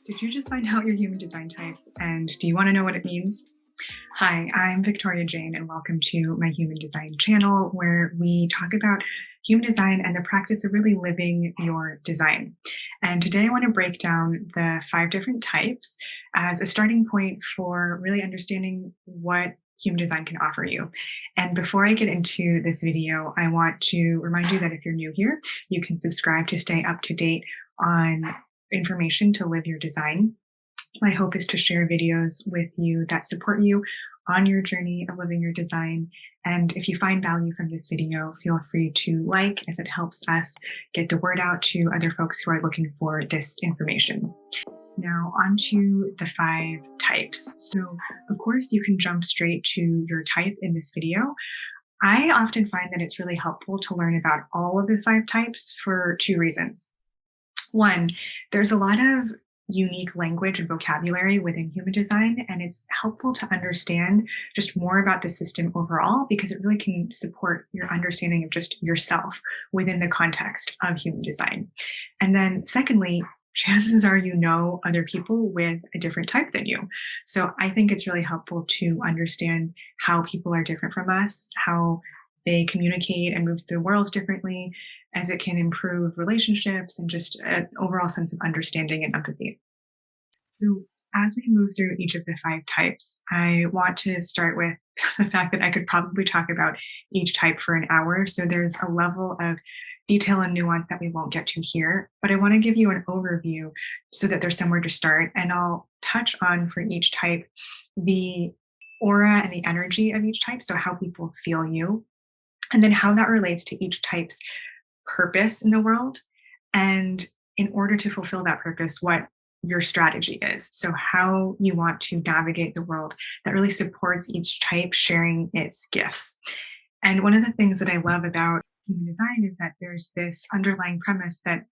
Did you just find out your human design type? And do you want to know what it means? Hi, I'm Victoria Jane, and welcome to my human design channel, where we talk about human design and the practice of really living your design. And today I want to break down the 5 different types as a starting point for really understanding what human design can offer you. And before I get into this video, I want to remind you that if you're new here, you can subscribe to stay up to date on information to live your design. My hope is to share videos with you that support you on your journey of living your design. And if you find value from this video, feel free to like, as it helps us get the word out to other folks who are looking for this information. Now, on to the 5 types. So, of course, you can jump straight to your type in this video. I often find that it's really helpful to learn about all of the 5 types for 2 reasons. One, there's a lot of unique language and vocabulary within human design, and it's helpful to understand just more about the system overall because it really can support your understanding of just yourself within the context of human design. And then secondly, chances are you know other people with a different type than you. So I think it's really helpful to understand how people are different from us, how they communicate and move through the world differently, as it can improve relationships and just an overall sense of understanding and empathy. So as we move through each of the 5 types, I want to start with the fact that I could probably talk about each type for an hour. So there's a level of detail and nuance that we won't get to here, but I want to give you an overview so that there's somewhere to start. And I'll touch on for each type the aura and the energy of each type. So how people feel you, and then how that relates to each type's purpose in the world. And in order to fulfill that purpose, what your strategy is. So how you want to navigate the world that really supports each type sharing its gifts. And one of the things that I love about human design is that there's this underlying premise that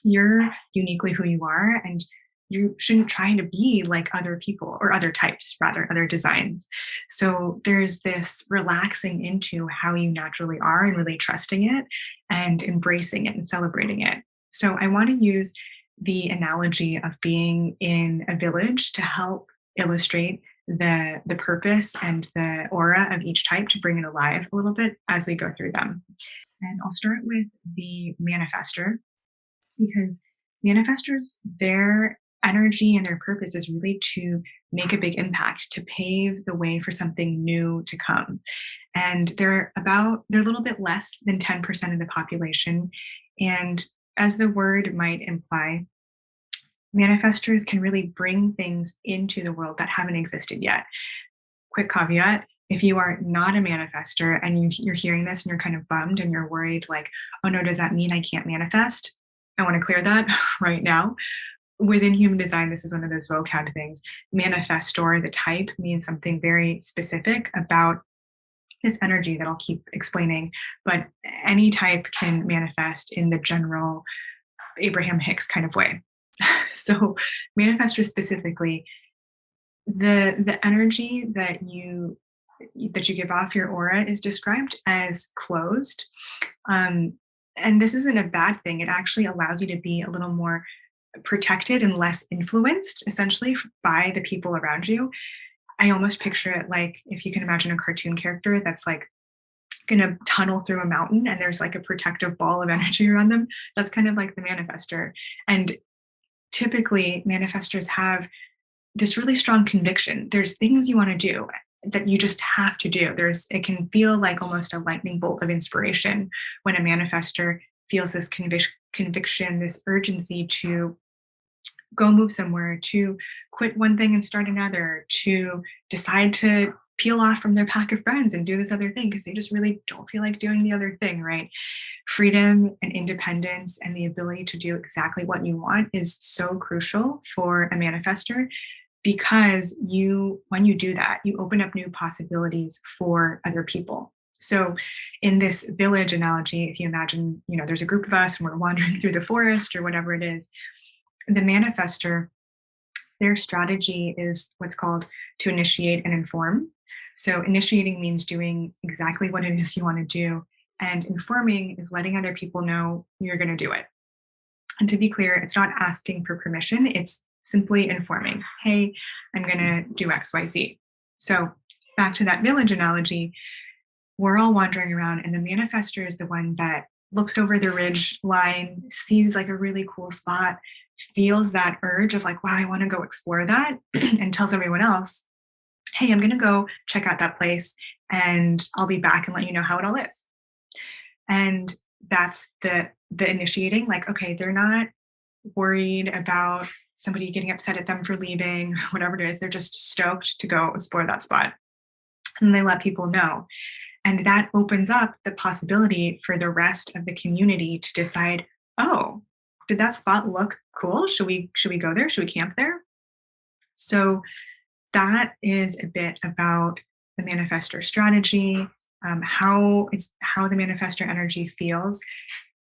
you're uniquely who you are, and you shouldn't try to be like other people, or other types, rather, other designs. So there's this relaxing into how you naturally are and really trusting it and embracing it and celebrating it. So I want to use the analogy of being in a village to help illustrate the purpose and the aura of each type to bring it alive a little bit as we go through them. And I'll start with the manifestor, because manifestors, their energy and their purpose is really to make a big impact, to pave the way for something new to come. And they're a little bit less than 10% of the population. And as the word might imply, manifestors can really bring things into the world that haven't existed yet. Quick caveat: if you are not a manifestor and you're hearing this and you're kind of bummed and you're worried, like, oh no, does that mean I can't manifest? I want to clear that right now. Within human design, this is one of those vocab things. Manifestor, the type, means something very specific about this energy that I'll keep explaining. But any type can manifest in the general Abraham Hicks kind of way. So manifestor specifically, the energy that you give off, your aura, is described as closed. And this isn't a bad thing. It actually allows you to be a little more protected and less influenced, essentially, by the people around you. I almost picture it like, if you can imagine a cartoon character that's like going to tunnel through a mountain and there's like a protective ball of energy around them. That's kind of like the manifestor. And typically manifestors have this really strong conviction. There's things you want to do that you just have to do. It can feel like almost a lightning bolt of inspiration when a manifestor feels this conviction, this urgency to go move somewhere, to quit one thing and start another, to decide to peel off from their pack of friends and do this other thing because they just really don't feel like doing the other thing, right? Freedom and independence and the ability to do exactly what you want is so crucial for a manifestor, because when you do that, you open up new possibilities for other people. So in this village analogy, if you imagine, there's a group of us and we're wandering through the forest or whatever it is, the manifestor, their strategy is what's called to initiate and inform. So initiating means doing exactly what it is you want to do. And informing is letting other people know you're going to do it. And to be clear, it's not asking for permission. It's simply informing, hey, I'm going to do XYZ. So back to that village analogy, we're all wandering around, and the manifestor is the one that looks over the ridge line, sees like a really cool spot, feels that urge of like, wow, I want to go explore that, and tells everyone else, hey, I'm going to go check out that place and I'll be back and let you know how it all is. And that's the initiating, like, okay, they're not worried about somebody getting upset at them for leaving, whatever it is. They're just stoked to go explore that spot. And they let people know. And that opens up the possibility for the rest of the community to decide, oh, did that spot look cool? Should we go there? Should we camp there? So that is a bit about the manifestor strategy, how the manifestor energy feels.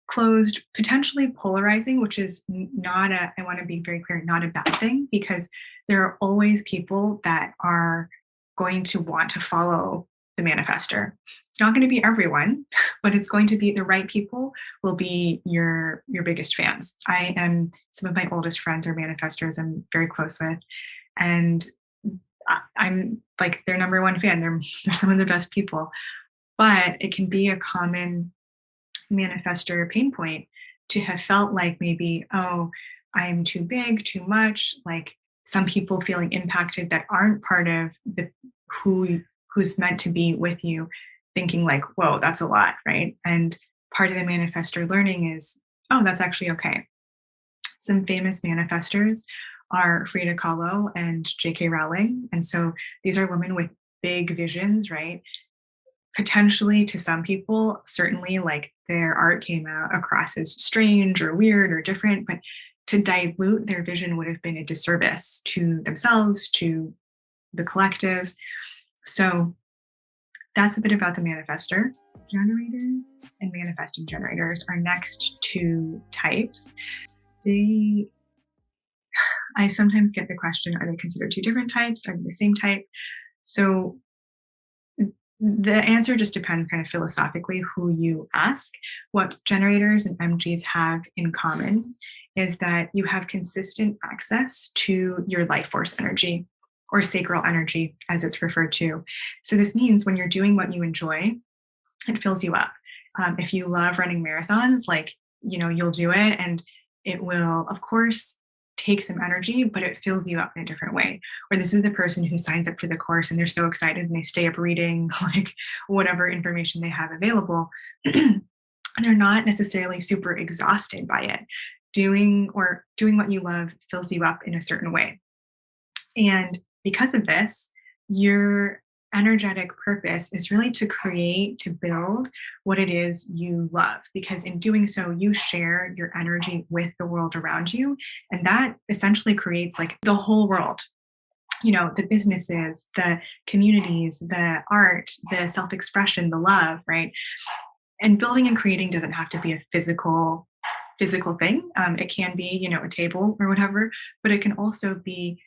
Closed, potentially polarizing, which is not a, I want to be very clear, not a bad thing, because there are always people that are going to want to follow the manifestor. It's not going to be everyone, but it's going to be the right people will be your biggest fans. Some of my oldest friends are manifestors I'm very close with. And I'm like their number one fan. They're some of the best people. But it can be a common manifestor pain point to have felt like maybe, oh, I'm too big, too much, like some people feeling impacted that aren't part of the who's meant to be with you, thinking like, whoa, that's a lot, right? And part of the manifestor learning is, oh, that's actually okay. Some famous manifestors are Frida Kahlo and J.K. Rowling. And so these are women with big visions, right? Potentially to some people, certainly like their art came out across as strange or weird or different, but to dilute their vision would have been a disservice to themselves, to the collective. So that's a bit about the manifestor. Generators and manifesting generators are next two types. I sometimes get the question, are they considered two different types? Are they the same type? So the answer just depends kind of philosophically who you ask. What generators and MGs have in common is that you have consistent access to your life force energy, or sacral energy as it's referred to. So this means when you're doing what you enjoy, it fills you up. If you love running marathons, like, you'll do it, and it will, of course, take some energy, but it fills you up in a different way. Or this is the person who signs up for the course and they're so excited and they stay up reading like whatever information they have available. And they're not necessarily super exhausted by it. Doing what you love fills you up in a certain way. And because of this, your energetic purpose is really to create, to build what it is you love, because in doing so, you share your energy with the world around you. And that essentially creates like the whole world, the businesses, the communities, the art, the self-expression, the love, right? And building and creating doesn't have to be a physical thing. It can be, a table or whatever, but it can also be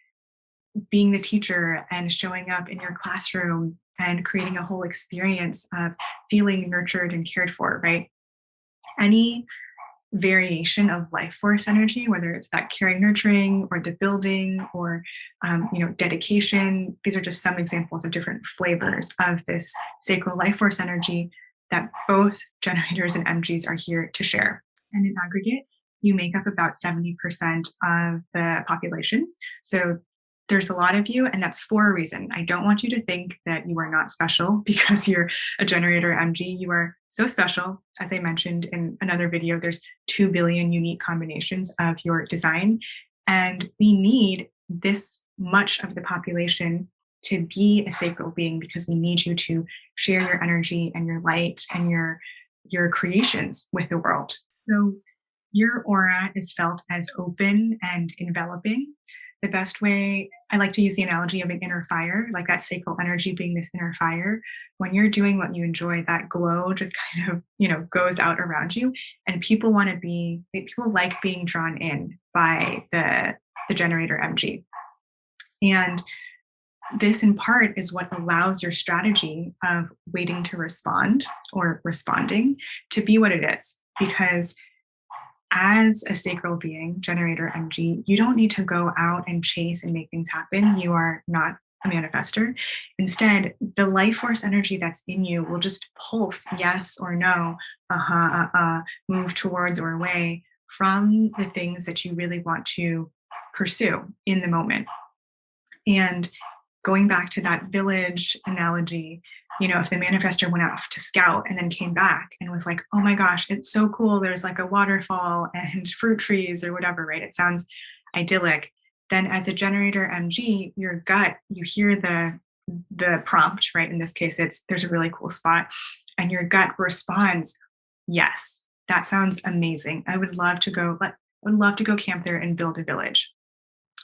being the teacher and showing up in your classroom and creating a whole experience of feeling nurtured and cared for, right? Any variation of life force energy, whether it's that caring, nurturing, or the building, or dedication. These are just some examples of different flavors of this sacral life force energy that both generators and MGs are here to share. And in aggregate, you make up about 70% of the population. So there's a lot of you, and that's for a reason. I don't want you to think that you are not special because you're a generator MG. You are so special. As I mentioned in another video, there's 2 billion unique combinations of your design. And we need this much of the population to be a sacral being, because we need you to share your energy and your light and your creations with the world. So your aura is felt as open and enveloping. The best way, I like to use the analogy of an inner fire, like that sacral energy being this inner fire. When you're doing what you enjoy, that glow just kind of, goes out around you. And people like being drawn in by the generator MG. And this in part is what allows your strategy of waiting to respond or responding to be what it is. Because as a sacral being, generator MG, you don't need to go out and chase and make things happen. You are not a manifester. Instead, the life force energy that's in you will just pulse yes or no, move towards or away from the things that you really want to pursue in the moment. And going back to that village analogy, if the manifester went off to scout and then came back and was like, oh my gosh, it's so cool. There's like a waterfall and fruit trees or whatever, right? It sounds idyllic. Then as a generator MG, your gut, you hear the prompt, right? In this case, it's there's a really cool spot. And your gut responds, yes, that sounds amazing. I would love to go, camp there and build a village.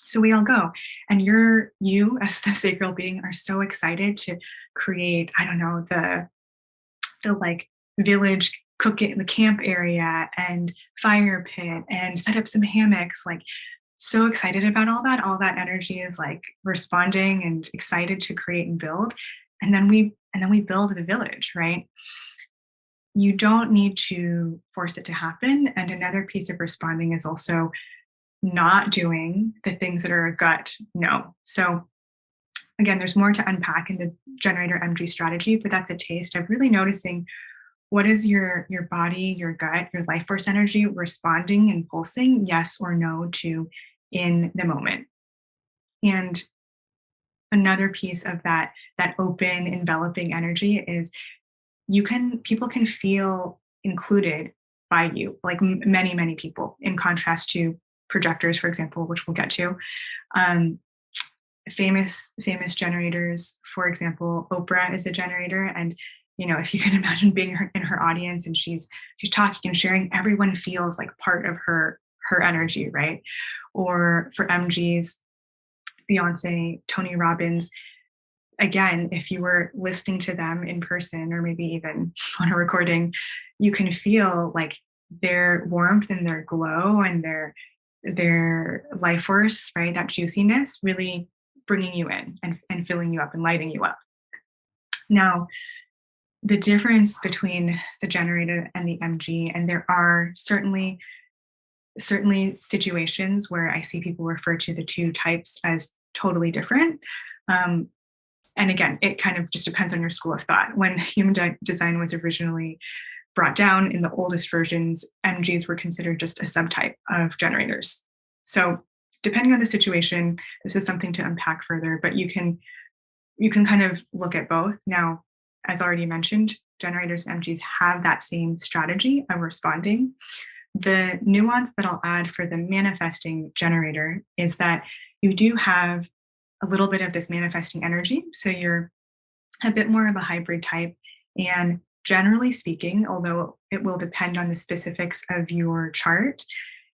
So we all go, and you as the sacral being are so excited to create, I don't know, the like village cooking, the camp area and fire pit and set up some hammocks, like so excited about all that. All that energy is like responding and excited to create and build. And then we build the village, right? You don't need to force it to happen. And another piece of responding is also not doing the things that are a gut no. So again, there's more to unpack in the generator MG strategy, but that's a taste of really noticing what is your body, your gut, your life force energy responding and pulsing yes or no to in the moment. And another piece of that open enveloping energy is people can feel included by you, like many people, in contrast to projectors, for example, which we'll get to. um, famous generators, for example, Oprah is a generator. And if you can imagine being in her audience and she's talking and sharing, everyone feels like part of her energy, right? Or for MGs, Beyonce, Tony Robbins, again, if you were listening to them in person or maybe even on a recording, you can feel like their warmth and their glow and their life force, right? That juiciness really bringing you in and filling you up and lighting you up. Now, the difference between the generator and the MG, and there are certainly situations where I see people refer to the two types as totally different. Um, and again, it kind of just depends on your school of thought. When human design was originally brought down in the oldest versions, MGs were considered just a subtype of generators. So depending on the situation, this is something to unpack further, but you can kind of look at both. Now, as already mentioned, generators and MGs have that same strategy of responding. The nuance that I'll add for the manifesting generator is that you do have a little bit of this manifesting energy. So you're a bit more of a hybrid type. And generally speaking, although it will depend on the specifics of your chart,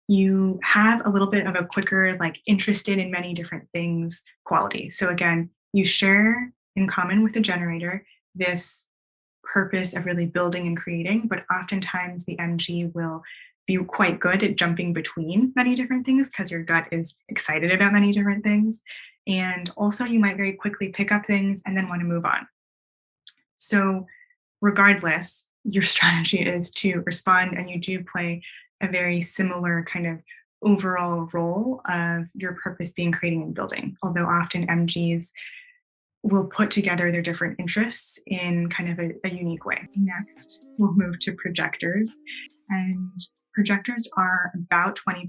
you have a little bit of a quicker, like interested in many different things quality. So again, you share in common with the generator this purpose of really building and creating, but oftentimes the MG will be quite good at jumping between many different things because your gut is excited about many different things. And also, you might very quickly pick up things and then want to move on. So, regardless, your strategy is to respond, and you do play a very similar kind of overall role of your purpose being creating and building, although often MGs will put together their different interests in kind of a unique way. Next, we'll move to projectors. And projectors are about 20%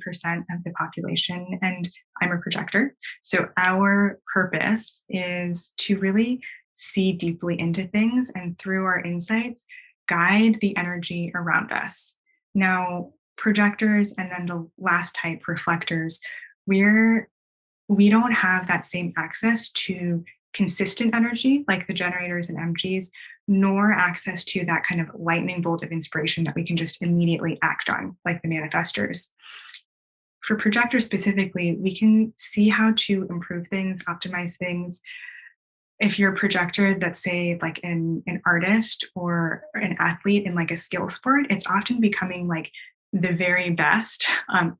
of the population, and I'm a projector. So our purpose is to really see deeply into things and through our insights, guide the energy around us. Now, projectors and then the last type, reflectors, we don't have that same access to consistent energy like the generators and MGs, nor access to that kind of lightning bolt of inspiration that we can just immediately act on, like the manifestors. For projectors specifically, we can see how to improve things, optimize things. If you're a projector that's, say, like an artist or an athlete in like a skill sport, it's often becoming like the very best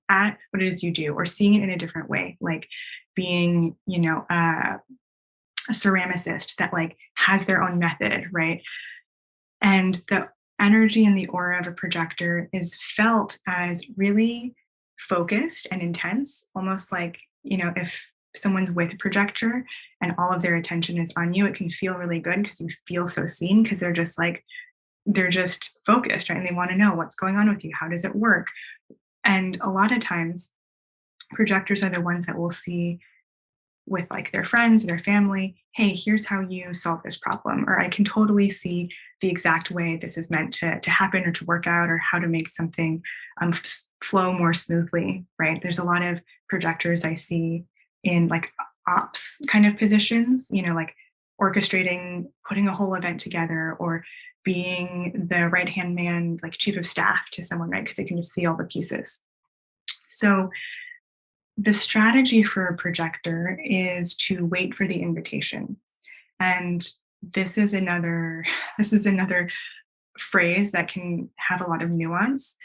at what it is you do, or seeing it in a different way, like being, a ceramicist that like has their own method, right? And energy in the aura of a projector is felt as really focused and intense, almost like, if someone's with a projector and all of their attention is on you, it can feel really good because you feel so seen because they're just focused, right? And they want to know what's going on with you. How does it work? And a lot of times, projectors are the ones that will see with like their friends or their family, hey, here's how you solve this problem, or I can totally see the exact way this is meant to happen or to work out, or how to make something flow more smoothly, right? There's a lot of projectors I see in like ops kind of positions, like orchestrating, putting a whole event together, or being the right hand man, like chief of staff to someone, right? Because they can just see all the pieces. So the strategy for a projector is to wait for the invitation. And this is another this is another phrase that can have a lot of nuance.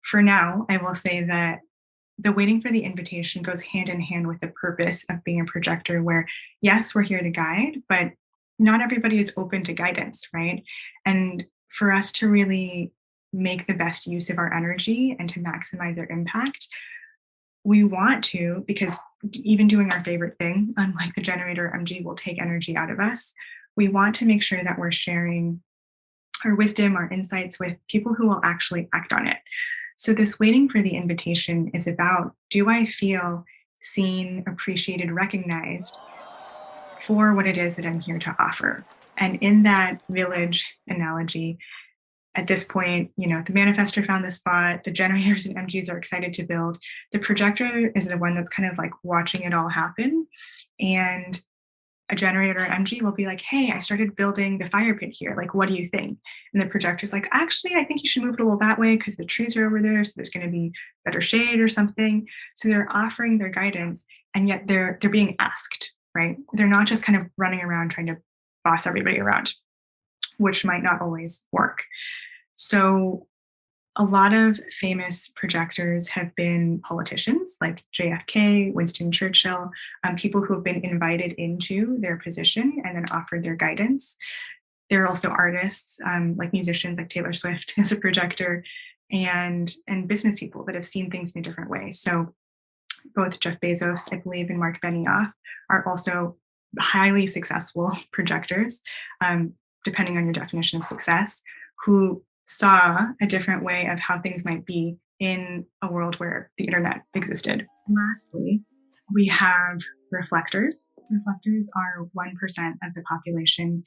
For now, I will say that the waiting for the invitation goes hand in hand with the purpose of being a projector, where yes, we're here to guide, but not everybody is open to guidance, right? And for us to really make the best use of our energy and to maximize our impact, we want to, because even doing our favorite thing, unlike the generator MG, will take energy out of us. We want to make sure that we're sharing our wisdom, our insights with people who will actually act on it. So, this waiting for the invitation is about, do I feel seen, appreciated, recognized for what it is that I'm here to offer? And in that village analogy, at this point, the manifestor found the spot, the generators and MGs are excited to build. The projector is the one that's kind of like watching it all happen. And a generator or MG will be like, hey, I started building the fire pit here. Like, what do you think? And the projector's like, actually, I think you should move it a little that way because the trees are over there. So there's going to be better shade or something. So they're offering their guidance, and yet they're being asked, right? They're not just kind of running around trying to boss everybody around, which might not always work. So a lot of famous projectors have been politicians like JFK, Winston Churchill, people who have been invited into their position and then offered their guidance. There are also artists, like musicians like Taylor Swift as a projector, and business people that have seen things in a different way. So both Jeff Bezos, I believe, and Mark Benioff are also highly successful projectors, depending on your definition of success, who saw a different way of how things might be in a world where the internet existed. Lastly, we have reflectors. Reflectors are 1% of the population,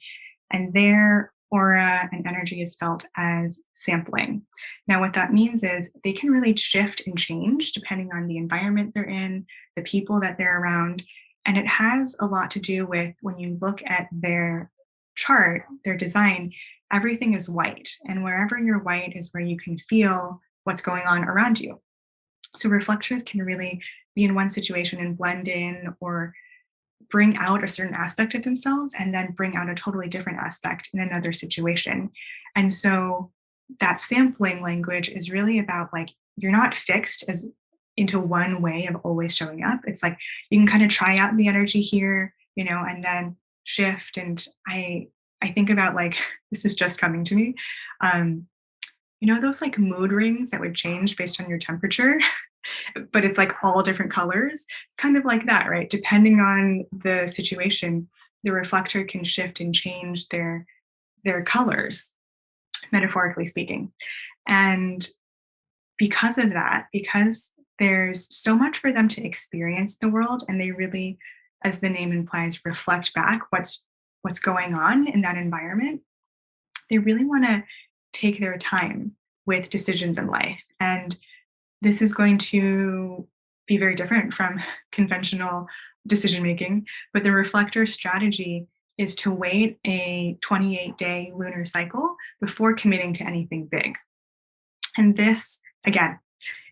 and their aura and energy is felt as sampling. Now, what that means is they can really shift and change depending on the environment they're in, the people that they're around. And it has a lot to do with, when you look at their chart, their design, everything is white. And wherever you're white is where you can feel what's going on around you. So reflectors can really be in one situation and blend in, or bring out a certain aspect of themselves and then bring out a totally different aspect in another situation. And so that sampling language is really about, like, you're not fixed as into one way of always showing up. It's like you can kind of try out the energy here, and then shift. And I think about, like, this is just coming to me. Those like mood rings that would change based on your temperature, but it's like all different colors. It's kind of like that, right? Depending on the situation, the reflector can shift and change their colors, metaphorically speaking. And because of that, because there's so much for them to experience the world, and they really, as the name implies, reflect back what's going on in that environment, they really want to take their time with decisions in life. And this is going to be very different from conventional decision making, but the reflector strategy is to wait a 28-day lunar cycle before committing to anything big. And this, again,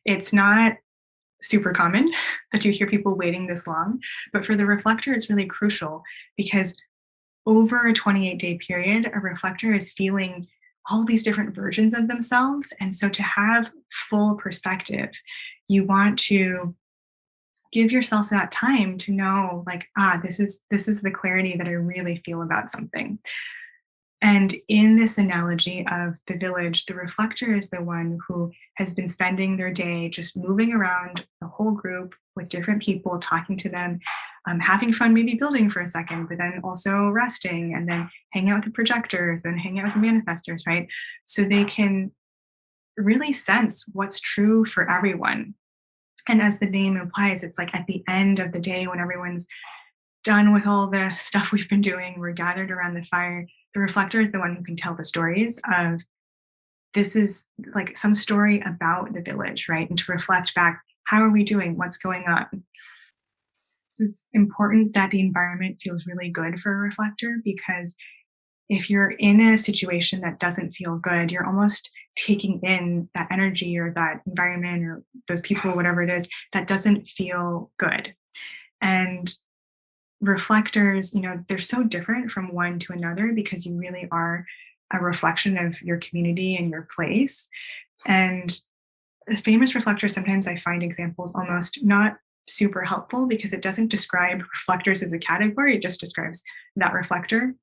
it's not super common that you hear people waiting this long, but for the reflector, it's really crucial, because over a 28-day period, a reflector is feeling all these different versions of themselves. And so to have full perspective, you want to give yourself that time to know, like, this is the clarity that I really feel about something. And in this analogy of the village, the reflector is the one who has been spending their day just moving around the whole group with different people, talking to them, having fun, maybe building for a second, but then also resting and then hang out with the projectors, then hang out with the manifestors, right? So they can really sense what's true for everyone. And as the name implies, it's like at the end of the day when everyone's done with all the stuff we've been doing, we're gathered around the fire. The reflector is the one who can tell the stories of this is like some story about the village, right? And to reflect back, how are we doing? What's going on? So it's important that the environment feels really good for a reflector because if you're in a situation that doesn't feel good, you're almost taking in that energy or that environment or those people, whatever it is, that doesn't feel good. And reflectors, they're so different from one to another because you really are a reflection of your community and your place. And famous reflectors, sometimes I find examples almost not super helpful because it doesn't describe reflectors as a category, it just describes that reflector.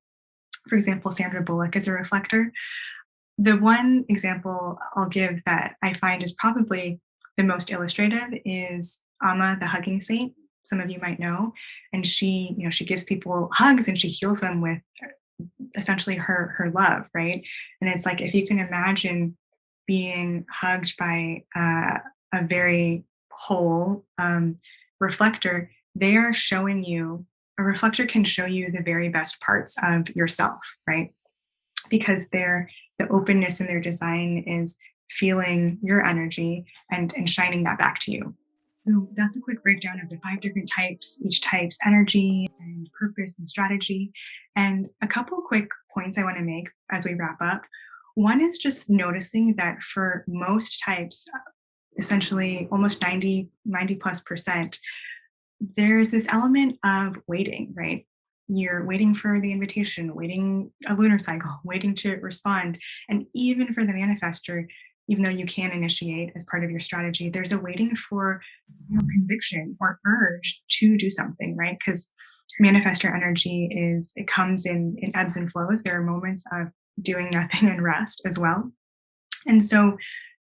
For example, Sandra Bullock is a reflector. The one example I'll give that I find is probably the most illustrative is Amma, the hugging saint. Some of you might know, and she gives people hugs and she heals them with essentially her love, right? And it's like if you can imagine being hugged by a very whole reflector, they are showing you. A reflector can show you the very best parts of yourself, right? Because the openness in their design is feeling your energy and shining that back to you. So that's a quick breakdown of the 5 different types, each type's energy and purpose and strategy. And a couple quick points I want to make as we wrap up. One is just noticing that for most types, essentially almost 90 plus percent, there's this element of waiting, right? You're waiting for the invitation, waiting a lunar cycle, waiting to respond. And even for the manifester, even though you can initiate as part of your strategy, there's a waiting for conviction or urge to do something, right? Because manifester energy it comes in ebbs and flows. There are moments of doing nothing and rest as well. And so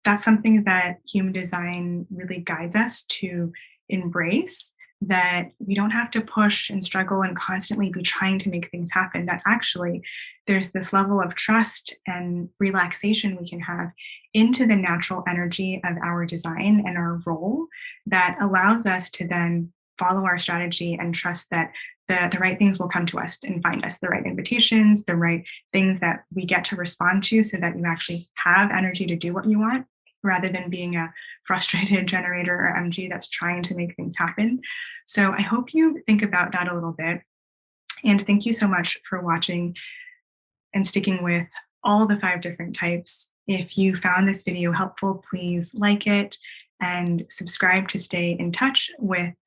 that's something that human design really guides us to embrace, that we don't have to push and struggle and constantly be trying to make things happen, that actually there's this level of trust and relaxation we can have into the natural energy of our design and our role that allows us to then follow our strategy and trust that the right things will come to us and find us, the right invitations, the right things that we get to respond to so that you actually have energy to do what you want rather than being a frustrated generator or MG that's trying to make things happen. So I hope you think about that a little bit. And thank you so much for watching and sticking with all the 5 different types. If you found this video helpful, please like it and subscribe to stay in touch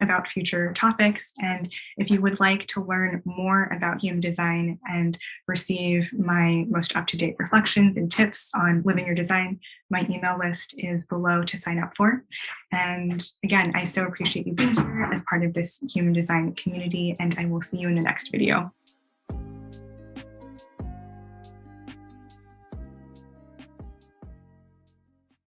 about future topics. And if you would like to learn more about human design and receive my most up-to-date reflections and tips on living your design, my email list is below to sign up for. And again, I so appreciate you being here as part of this human design community, and I will see you in the next video.